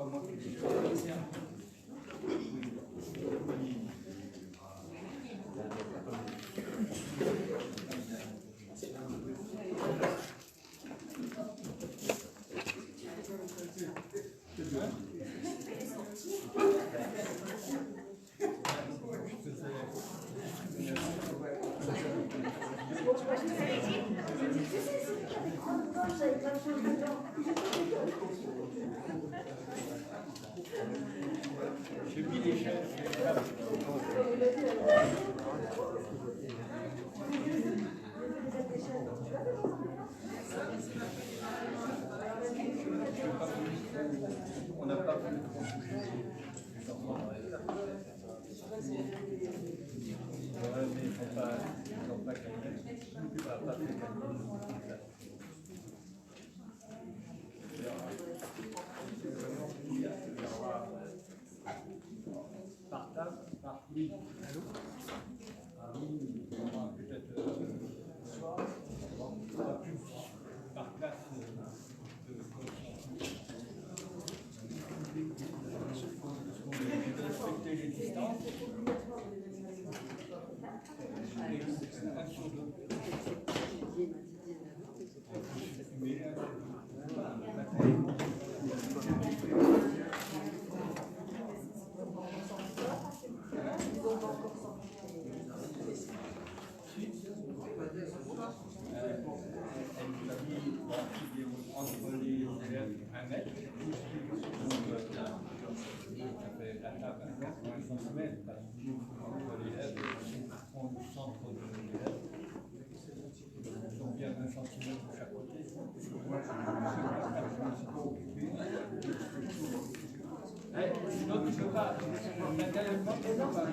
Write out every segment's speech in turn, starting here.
pas moi qui dis. J'ai mis les chaises. On n'a pas voulu trop bouger. Ouais, mais ils n'ont pas calmé. Pas fait calmer. Par table, par oui. Allô? Ah oui, peut-être soir, par classe de respecter les distances. Un sur deux. Entre les élèves, 1 mètre. La table à 85 mètres, entre l'élève, on prend le centre de l'élève. Donc bien 20 cm de chaque côté. Sinon tu ne peux pas. Matériellement, tu ne peux pas.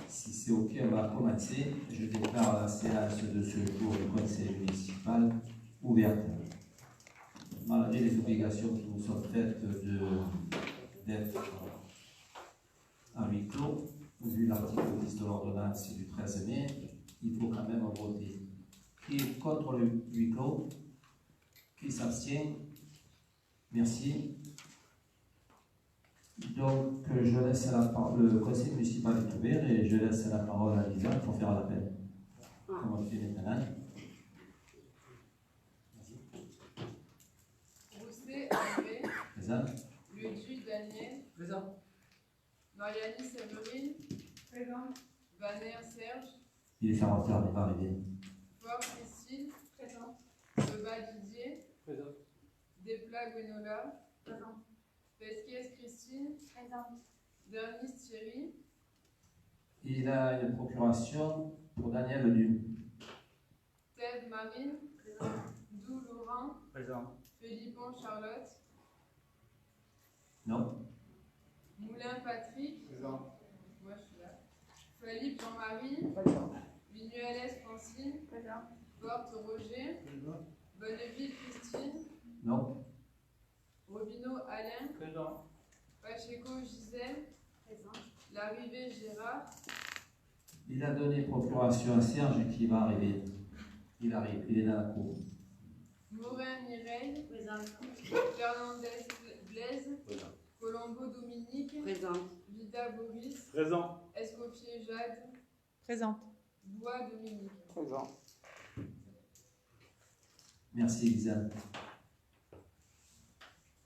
Si c'est OK, on va commencer. Je déclare la séance de ce jour du conseil municipal ouverte. Malgré les obligations qui nous sont faites d'être à huis clos, vu l'article 10 de l'ordonnance du 13 mai, il faut quand même voter. Qui est contre le huis clos? Qui s'abstient? Merci. Donc, je laisse la parole, le conseil municipal est ouvert et je laisse la parole à Lisa pour faire l'appel. Comme on le fait maintenant. Rousset André. Présent. Luigi Daniel. Présent. Mariani Séverine. Présent. Vaner Serge. Il est fermenteur, il va arriver. Fort Christine. Présent. Lebas Didier. Présent. Desplat Gwenola. Présent. Pesquez Christine. Présent. Dernis Thierry. Il a une procuration pour Daniel Leduc. Ted Marine. Présent. Dou Laurent. Présent. Philippon Charlotte. Non. Moulin Patrick. Présent. Moi je suis là. Philippe Jean-Marie. Présent. Vignuales Francine. Présent. Porte Roger. Présent. Bonneville Christine. Non. Robineau Alain. Présent. Pacheco Gisèle. Présent. Larrivée Gérard. Il a donné procuration à Serge qui va arriver. Il arrive, il est dans la cour. Morin Mireille. Présent. Fernandez Blaise. Présent. Colombo Dominique. Présent. Vida Boris. Présent. Escoffier Jade. Présente. Bois Dominique. Présent. Merci Elisa.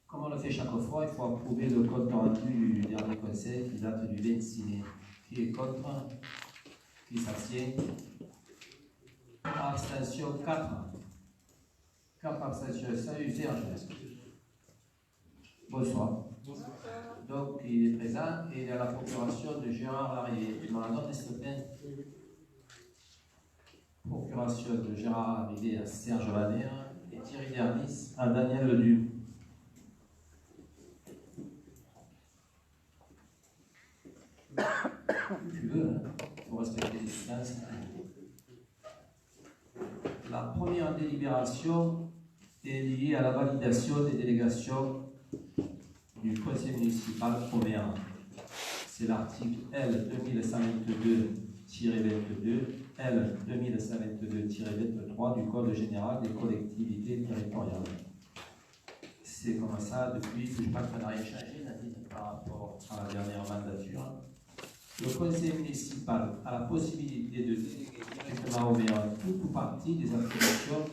Comme on le fait chaque fois, il faut approuver le compte rendu du dernier conseil qui date du 26 mai. Qui est contre? Qui s'abstient? Abstention 4. 4 abstentions. Salut Serge. Bonsoir. Donc il est présent et il a la procuration de Gérard Larrivé. Tu m'en donnes, s'il te plaît? Procuration de Gérard Larrivé à Serge Vaner et Thierry Dernis à Daniel Leduc. Tu veux, hein? Faut respecter les distances. La première délibération est liée à la validation des délégations du conseil municipal au maire. C'est l'article L 2122-22, L 2122-23 du Code général des collectivités territoriales. C'est comme ça depuis que je crois qu'on n'a rien changé, Nadine, par rapport à la dernière mandature. Le conseil municipal a la possibilité de déléguer directement au maire toute ou partie des attributions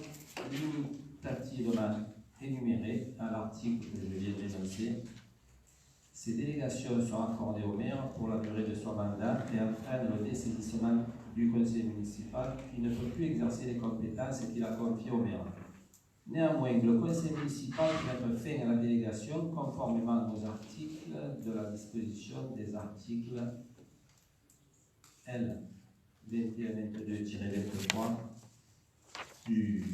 limitativement énumérées à l'article que je viens d'énoncer. Ces délégations sont accordées au maire pour la durée de son mandat et entraînent le dessaisissement du conseil municipal qui ne peut plus exercer les compétences qu'il a confiées au maire. Néanmoins, le conseil municipal peut mettre fin à la délégation conformément aux articles de la disposition des articles L 2122-23 du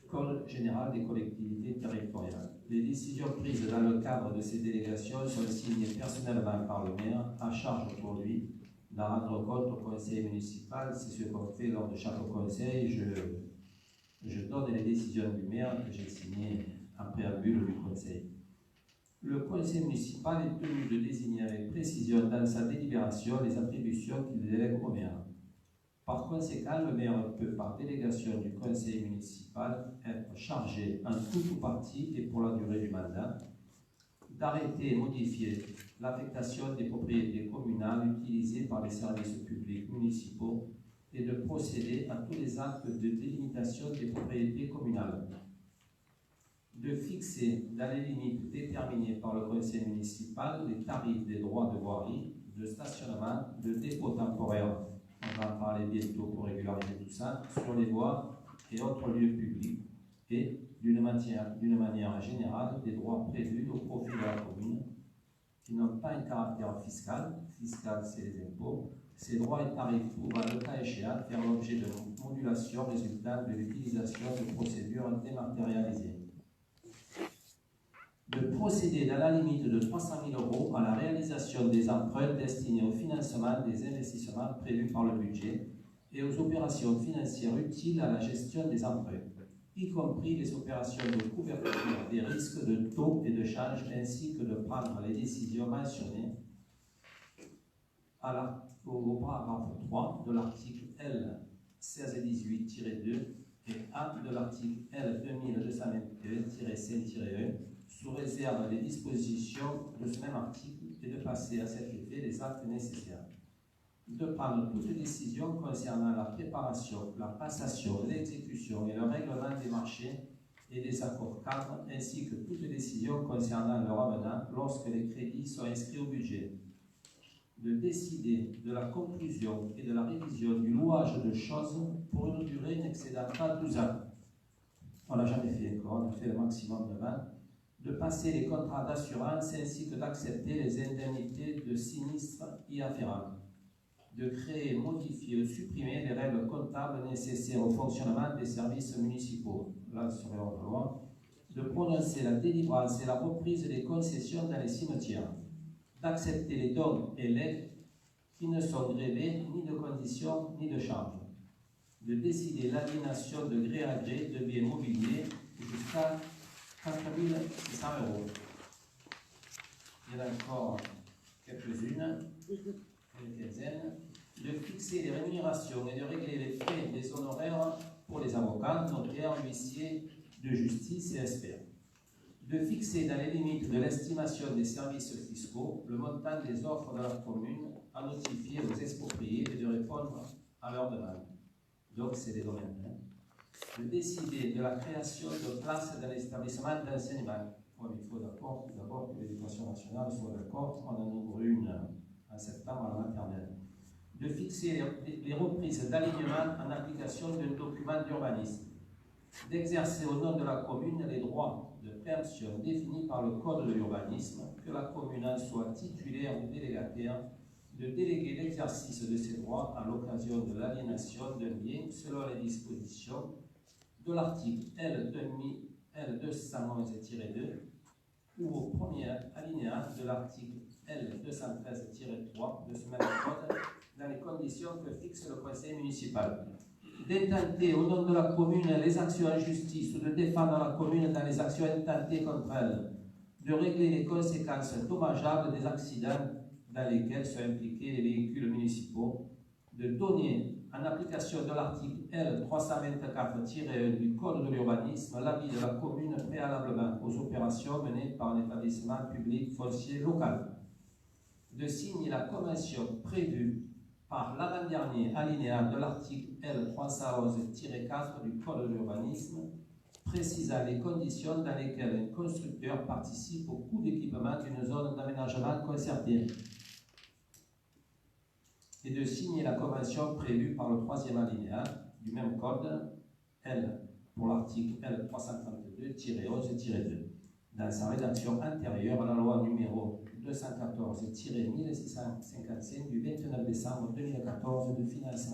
Code général des collectivités territoriales. Les décisions prises dans le cadre de ces délégations sont signées personnellement par le maire, à charge pour lui d'en rendre compte au conseil municipal. C'est ce qu'on fait lors de chaque conseil. Je donne les décisions du maire que j'ai signées en préambule du conseil. Le conseil municipal est tenu de désigner avec précision dans sa délibération les attributions qu'il délègue au maire. Par conséquent, le maire peut, par délégation du conseil municipal, être chargé en tout ou partie et pour la durée du mandat d'arrêter et modifier l'affectation des propriétés communales utilisées par les services publics municipaux et de procéder à tous les actes de délimitation des propriétés communales, de fixer dans les limites déterminées par le conseil municipal les tarifs des droits de voirie, de stationnement, de dépôt temporaire, on va en parler bientôt pour régulariser tout ça, sur les voies et autres lieux publics, et d'une manière générale des droits prévus au profit de la commune qui n'ont pas un caractère fiscal, c'est les impôts, ces droits et tarifs pouvant, le cas échéant, faire l'objet de modulation résultant de l'utilisation de procédures dématérialisées. De procéder dans la limite de 300 000 € à la réalisation des emprunts destinés au financement des investissements prévus par le budget et aux opérations financières utiles à la gestion des emprunts, y compris les opérations de couverture des risques de taux et de change, ainsi que de prendre les décisions mentionnées au paragraphe 3 de l'article L. 1618-2 et A de l'article L. 2221-5-1, sous réserve des dispositions de ce même article, et de passer à cet effet les actes nécessaires. De prendre toute décision concernant la préparation, la passation, l'exécution et le règlement des marchés et des accords cadres, ainsi que toute décision concernant leur avenant lorsque les crédits sont inscrits au budget. De décider de la conclusion et de la révision du louage de choses pour une durée n'excédant pas 12 ans. On n'a jamais fait encore, on a fait le maximum de 20. De passer les contrats d'assurance ainsi que d'accepter les indemnités de sinistres y afférents. De créer, modifier ou supprimer les règles comptables nécessaires au fonctionnement des services municipaux. Là, sur l'ordre de loi. De prononcer la délivrance et la reprise des concessions dans les cimetières. D'accepter les dons et legs qui ne sont grevés ni de conditions ni de charges. De décider l'aliénation de gré à gré de biens mobiliers jusqu'à 4 600 €. Il y en a encore quelques-unes, une quinzaine. De fixer les rémunérations et de régler les frais des honoraires pour les avocats, notaires, huissiers de justice et experts. De fixer dans les limites de l'estimation des services fiscaux le montant des offres de la commune à notifier aux expropriés et de répondre à leurs demandes. Donc, c'est des domaines. De décider de la création de places dans l'établissement d'enseignement. Oui, il faut d'abord que l'Éducation nationale soit d'accord. On en ouvre une en septembre à la maternelle. De fixer les reprises d'alignement en application d'un document d'urbanisme. D'exercer au nom de la commune les droits de préemption définis par le Code de l'urbanisme, que la commune en soit titulaire ou délégataire, de déléguer l'exercice de ces droits à l'occasion de l'aliénation d'un bien selon les dispositions de l'article L. 211-2 ou au premier alinéa de l'article L. 213-3 de ce même code, dans les conditions que fixe le conseil municipal. D'intenter au nom de la commune les actions en justice ou de défendre la commune dans les actions intentées contre elle, de régler les conséquences dommageables des accidents dans lesquels sont impliqués les véhicules municipaux, de donner, en application de l'article L. 324-1 du Code de l'urbanisme, l'avis de la commune préalablement aux opérations menées par un établissement public foncier local, de signer la convention prévue par l'avant-dernier alinéa de l'article L. 311-4 du Code de l'urbanisme, précisant les conditions dans lesquelles un constructeur participe au coût d'équipement d'une zone d'aménagement concertée, et de signer la convention prévue par le troisième alinéa du même code, L, pour l'article L. 332-11-2, dans sa rédaction antérieure à la loi numéro 214-1655 du 29 décembre 2014 de finances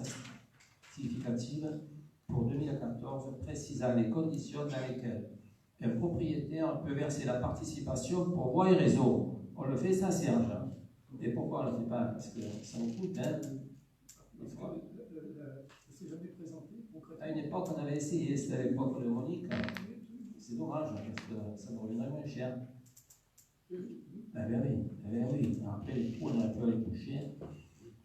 rectificatives pour 2014, précisant les conditions dans lesquelles un propriétaire peut verser la participation pour voies et réseaux. On le fait, ça, Serge. Et pourquoi on ne le fait pas? Parce que ça nous coûte, hein. C'est jamais présenté concrètement. À une époque, on avait essayé, c'était à l'époque de Monique. C'est dommage, parce que ça nous reviendrait moins cher. Eh bien oui. Après les trous, on aurait pu aller coucher.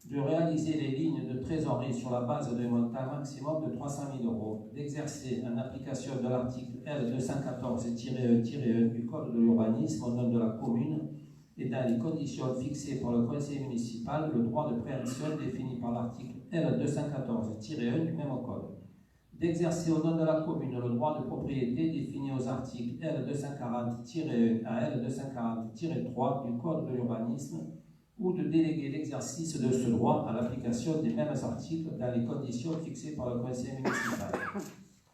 De réaliser les lignes de trésorerie sur la base d'un montant maximum de 300 000 €, d'exercer en application de l'article L214-1-1 du Code de l'urbanisme au nom de la commune et dans les conditions fixées par le conseil municipal le droit de préemption défini par l'article L214-1 du même code, d'exercer au nom de la commune le droit de propriété défini aux articles L240-1 à L240-3 du Code de l'urbanisme ou de déléguer l'exercice de ce droit à l'application des mêmes articles dans les conditions fixées par le conseil municipal.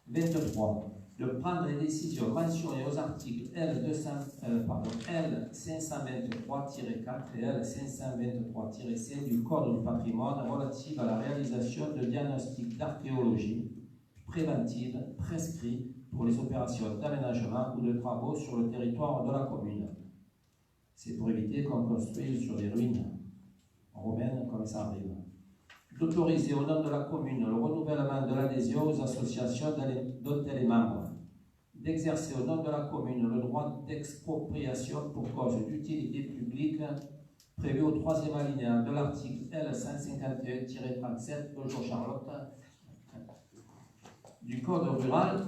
23. De prendre les décisions mentionnées aux articles L523-4 et L523-5 du Code du patrimoine relatives à la réalisation de diagnostics d'archéologie préventive prescrits pour les opérations d'aménagement ou de travaux sur le territoire de la commune. C'est pour éviter qu'on construise sur des ruines romaines comme ça arrive. D'autoriser au nom de la commune le renouvellement de l'adhésion aux associations dont elle est membre. D'exercer au nom de la commune le droit d'expropriation pour cause d'utilité publique prévu au 3e alinéa de l'article L151-37 de Charlotte du Code rural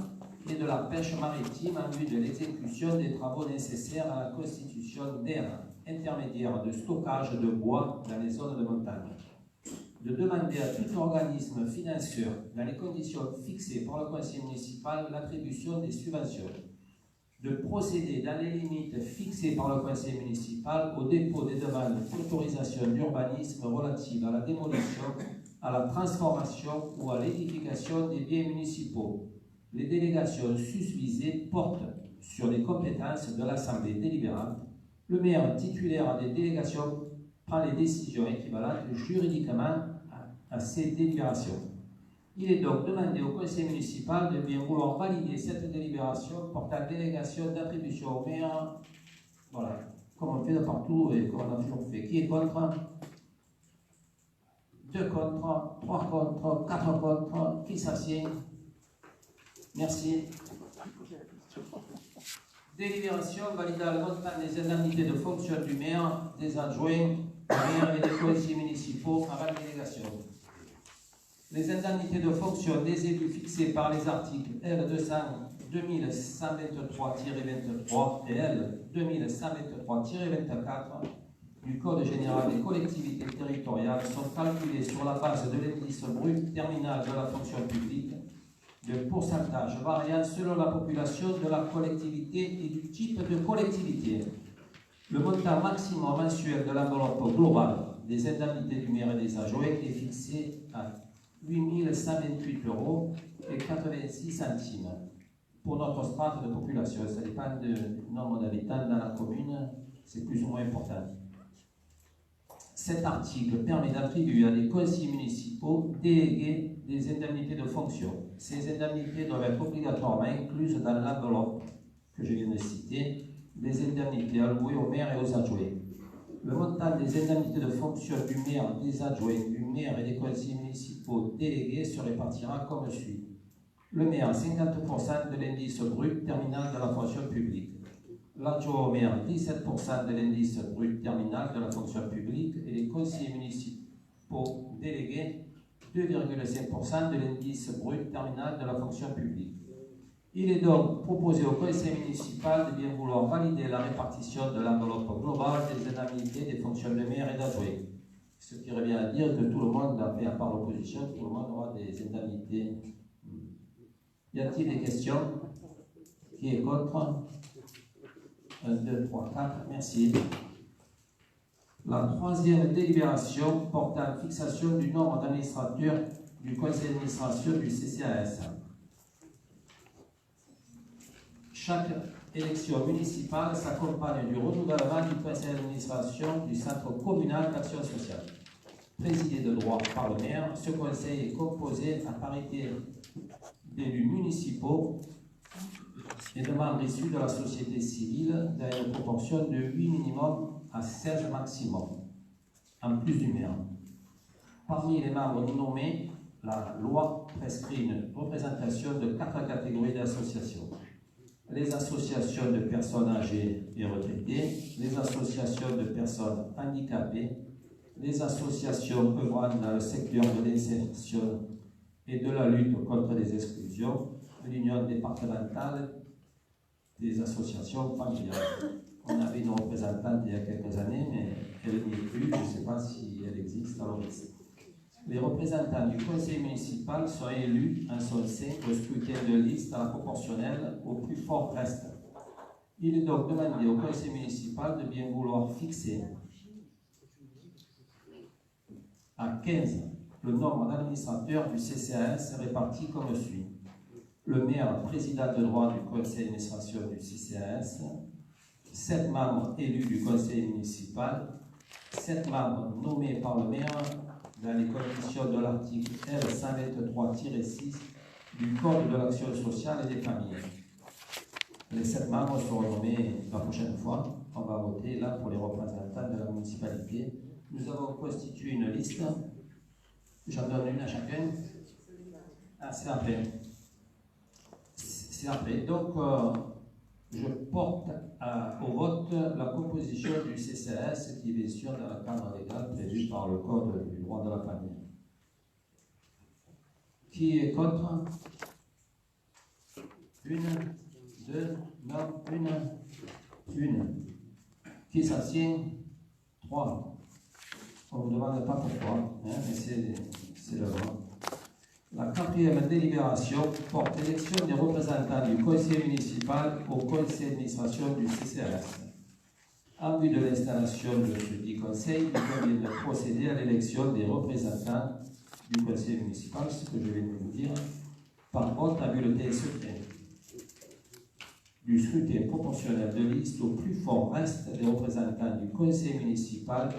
et de la pêche maritime en vue de l'exécution des travaux nécessaires à la constitution d'aires intermédiaires de stockage de bois dans les zones de montagne. De demander à tout organisme financier, dans les conditions fixées par le conseil municipal, l'attribution des subventions. De procéder dans les limites fixées par le conseil municipal au dépôt des demandes d'autorisation d'urbanisme relatives à la démolition, à la transformation ou à l'édification des biens municipaux. Les délégations susvisées portent sur les compétences de l'Assemblée délibérante. Le maire titulaire des délégations prend les décisions équivalentes juridiquement à ces délibérations. Il est donc demandé au conseil municipal de bien vouloir valider cette délibération portant délégation d'attribution au maire. Voilà, comme on le fait de partout et comme on a toujours fait. Qui est contre? 2 contre, 3 contre, 4 contre, qui s'assied? Merci. Délibération validant le montant des indemnités de fonction du maire, des adjoints, du maire et des conseillers municipaux avant la délégation. Les indemnités de fonction des élus fixées par les articles L2123-23 et L2123-24 du Code général des collectivités territoriales sont calculés sur la base de l'indice brut terminal de la fonction publique, de pourcentage variant selon la population de la collectivité et du type de collectivité. Le montant maximum mensuel de l'enveloppe globale des indemnités du maire et des adjoints est fixé à 8 128,86 € pour notre strate de population. Ça dépend du nombre d'habitants dans la commune, c'est plus ou moins important. Cet article permet d'attribuer à des conseillers municipaux délégués des indemnités de fonction. Ces indemnités doivent être obligatoirement incluses dans l'enveloppe que je viens de citer, des indemnités allouées aux maires et aux adjoints. Le montant des indemnités de fonction du maire, des adjoints, du maire et des conseillers municipaux délégués se répartira comme suit. Le maire, 50% de l'indice brut terminal de la fonction publique. L'adjoint au maire, 17% de l'indice brut terminal de la fonction publique et les conseillers municipaux délégués, 2,5% de l'indice brut terminal de la fonction publique. Il est donc proposé au conseil municipal de bien vouloir valider la répartition de l'enveloppe globale des indemnités des fonctions de maire et d'adjoint. Ce qui revient à dire que tout le monde, à part l'opposition, tout le monde aura des indemnités. Y a-t-il des questions? Qui est contre? 1, 2, 3, 4, merci. La troisième délibération portant fixation du nombre d'administrateurs du conseil d'administration du CCAS. Chaque élection municipale s'accompagne du renouvellement du conseil d'administration du centre communal d'action sociale. Présidé de droit par le maire, ce conseil est composé à parité d'élus municipaux et de membres issus de la société civile dans une proportion de 8 minimum à 16 maximum, en plus du maire. Parmi les membres nommés, la loi prescrit une représentation de 4 catégories d'associations. les associations de personnes âgées et retraitées, les associations de personnes handicapées, les associations œuvrant dans le secteur de l'insertion et de la lutte contre les exclusions, l'Union départementale des associations familiales. On avait une représentante il y a quelques années, mais elle n'y est plus, je ne sais pas si elle existe à l'horizon. Les représentants du conseil municipal sont élus en son sein au scrutin de liste à la proportionnelle au plus fort reste. Il est donc demandé au conseil municipal de bien vouloir fixer à 15 le nombre d'administrateurs du CCAS répartis comme suit. Le maire, président de droit du conseil d'administration du CCAS, 7 membres élus du conseil municipal, 7 membres nommés par le maire dans les conditions de l'article L123-6 du Code de l'action sociale et des familles. Les 7 membres seront nommés la prochaine fois. On va voter là pour les représentants de la municipalité. Nous avons constitué une liste. J'en donne une à chacun. Ah, c'est après. C'est après. Donc, je porte au vote la composition du CCAS qui est bien sûr dans le cadre légal prévu par le Code du droit de la famille. Qui est contre? Une, deux, non, une. Qui s'abstient? 3. On ne vous demande pas pourquoi, hein, mais c'est le droit. La 4e délibération porte l'élection des représentants du conseil municipal au conseil d'administration du CCAS. En vue de l'installation de ce dit conseil, il convient de procéder à l'élection des représentants du conseil municipal, ce que je viens de vous dire, par vote à bulletin secret. Du scrutin proportionnel de liste au plus fort reste des représentants du conseil municipal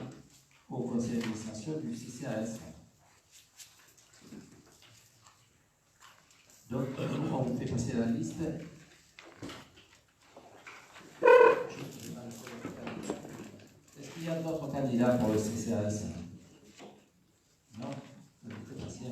au conseil d'administration du CCAS. Donc, on vous fait passer la liste. Est-ce qu'il y a d'autres candidats pour le CCAS? Non? Je vous fais passer.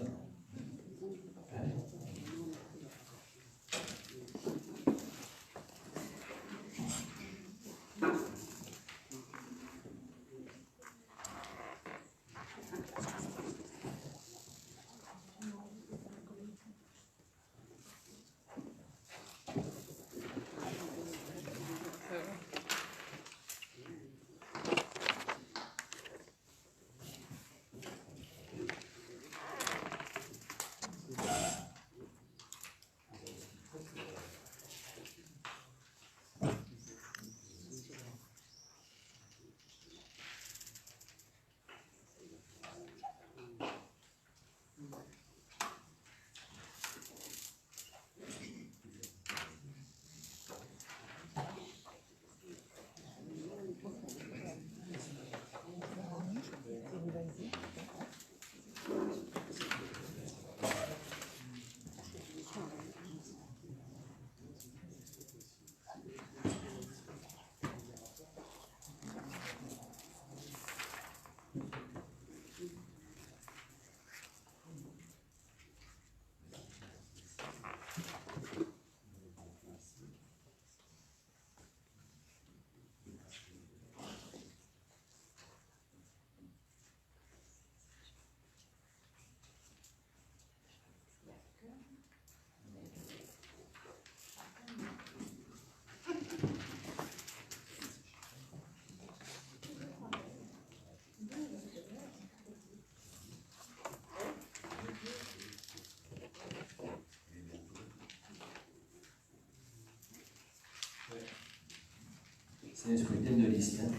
C'est un scrutin de liste. Hein.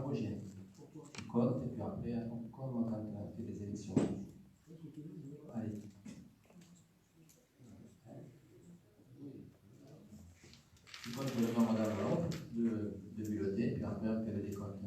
Roger. Tu comptes et puis après, on compte quand on a fait les élections. Allez. Tu comptes le nombre d'enveloppes de bulletins, puis après, on fait le décompte.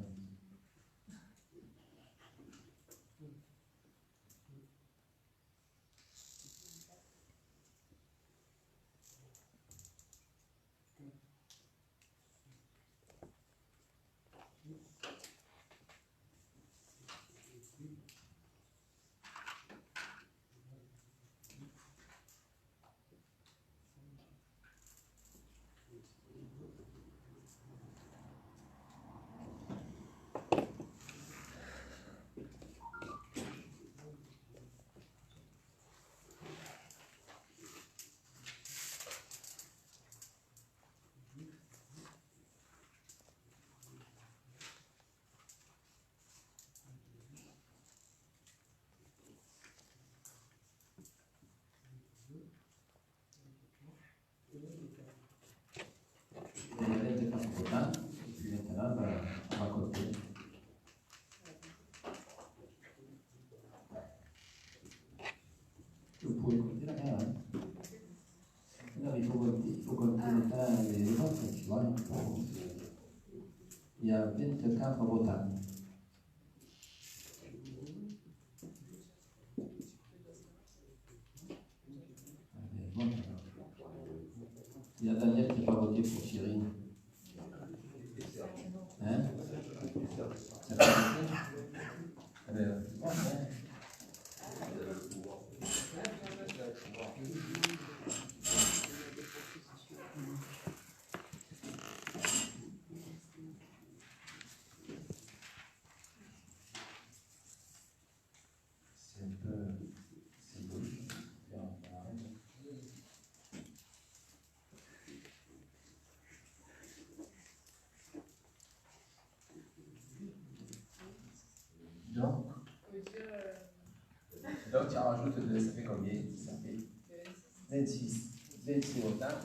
Et puis maintenant, on va compter. Vous pouvez compter la main. Non, il faut compter maintenant les votes, tu vois. Il y a 24 votants. Il y a Daniel qui n'a pas voté pour Cyril. Hein? Ça peut voter? Bon, hein? C'est un peu symbolique. Donc, tu rajoutes, ça fait combien? Ça fait 26 votants.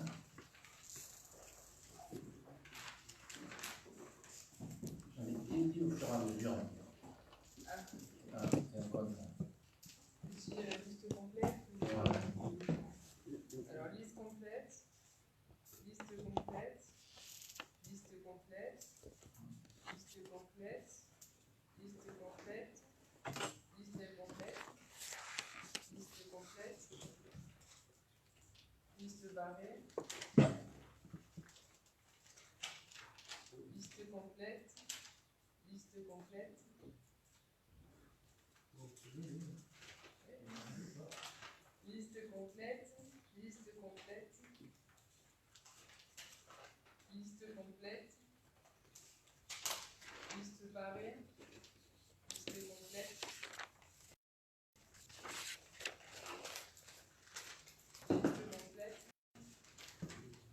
J'en ai dit au fur et à mesure. Ah, c'est un code. Ici, la liste complète. Voilà. Alors, liste complète. Liste complète. Liste complète. Liste complète. Liste complète. Liste complète. Liste complète. Liste barrée. Liste complète. Liste complète. Liste complète. Liste complète. Liste complète. Liste barrée. Liste complète.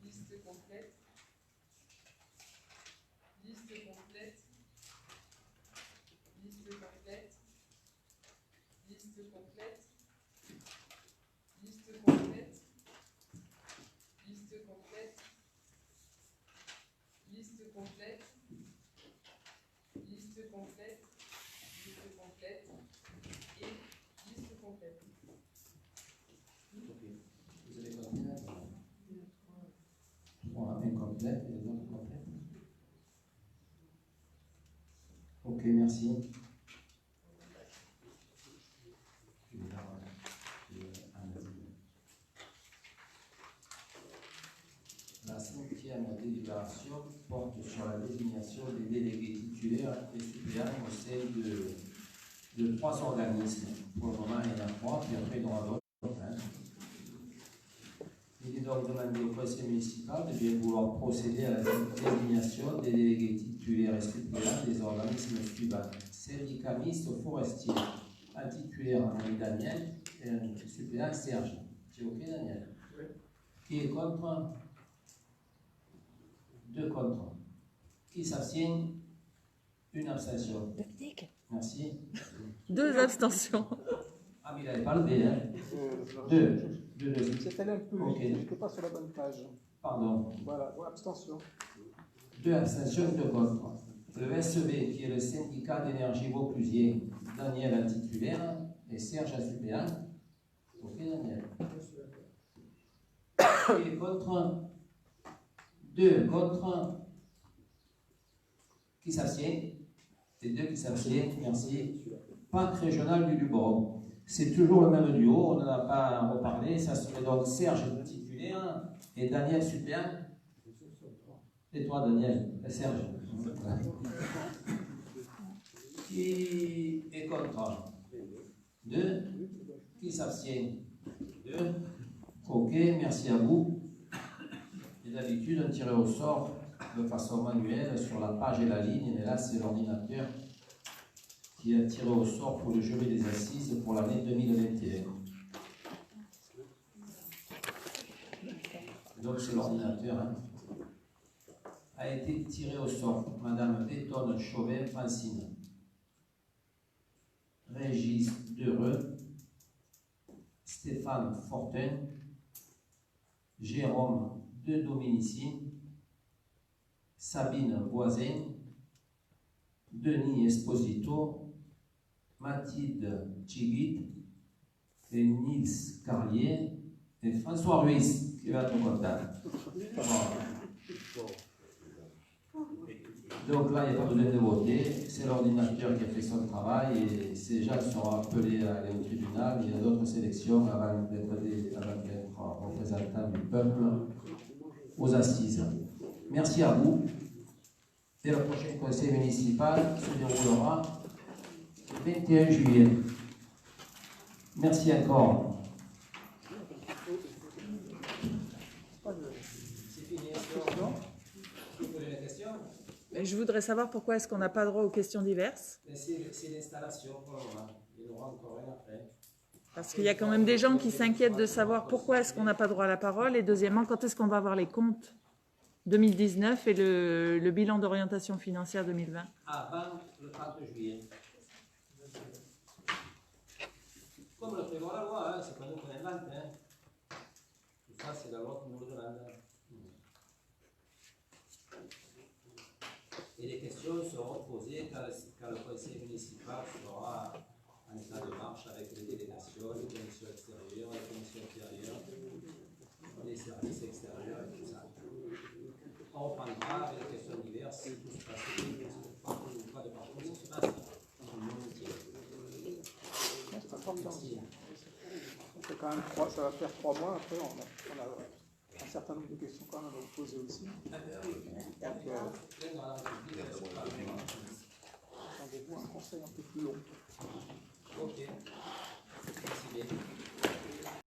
Liste complète. Liste complète. Liste complète. Liste complète. Liste complète. Liste complète. Liste complète. Liste complète. Liste complète. Et liste complète. Ok. Vous avez combien? 3 incomplètes et les autres complètes. Ok, merci. La cinquième délibération porte sur la désignation des délégués titulaires et suppléants au sein de 3 organismes. Pour le moment, il y en a 3, puis après, il y en aura d'autres. Il est donc demandé au conseil municipal de bien vouloir procéder à la désignation des délégués titulaires et suppléants des organismes suivants. Syndicat mixte forestier, un titulaire Henri Daniel et un suppléant Serge. C'est ok, Daniel? Oui. Qui est contre? 2 contre. Qui s'abstient? Une abstention. Merci. 2 abstentions. Ah, mais il n'avait pas levé, hein? 2. C'est allé un peu vite, Ok. je n'étais pas sur la bonne page. Pardon. Voilà, ouais, abstention. 2 abstentions, 2 contre. Le SEB, qui est le syndicat d'énergie Vauclusier, Daniel en titulaire et Serge en suppléant. Ok, Daniel. Qui est contre? 2 contre. Qui s'abstient? Et 2 qui s'abstiennent. Merci. Parc régional du Luberon. C'est toujours le même duo, on n'en a pas reparlé. Ça serait donc Serge titulaire et Daniel suppléant. Et toi, Daniel, Serge. Qui est contre? 2. Qui s'abstient? 2. Ok, merci à vous. Et d'habitude, on tirait au sort de façon manuelle sur la page et la ligne, mais là, c'est l'ordinateur qui a tiré au sort pour le jury des assises pour l'année 2021. Donc, c'est l'ordinateur. Hein, a été tiré au sort. Madame Bétonne Chauvin Francine. Régis Dereux. Stéphane Fortin. Jérôme de Dominici. Sabine Voisin. Denis Esposito. Mathilde Chiguit. Et Nils Carlier. Et François Ruiz qui va être content. Donc là, il n'y a pas besoin de voter, c'est l'ordinateur qui a fait son travail et ces gens seront appelés à aller au tribunal. Il y a d'autres sélections avant d'être représentants du peuple aux assises. Merci à vous. Et le prochain conseil municipal se déroulera le 21 juillet. Merci encore. C'est fini. Vous posez la question? Je voudrais savoir pourquoi est-ce qu'on n'a pas droit aux questions diverses. C'est l'installation pour le moment. Il y aura encore rien après. Parce qu'il y a quand même des gens qui s'inquiètent de savoir pourquoi est-ce qu'on n'a pas droit à la parole. Et deuxièmement, quand est-ce qu'on va avoir les comptes 2019 et le bilan d'orientation financière 2020? Avant le 30 juillet. Comme le prévoit la loi, hein, c'est pas nous qu'on invente. Hein. Tout ça, c'est la loi qui nous le demande. Et les questions seront posées quand le conseil municipal sera en état de marche avec les délégations, les commissions extérieures, les commissions intérieures, les services extérieurs et tout ça. On reprendra avec les questions diverses si tout se passe bien, pas de parcours, ça se passe. Merci. Ça, fait quand même ça va faire 3 mois, après on a un certain nombre de questions quand même à vous poser aussi. Donc, attendez-vous un conseil un peu plus long.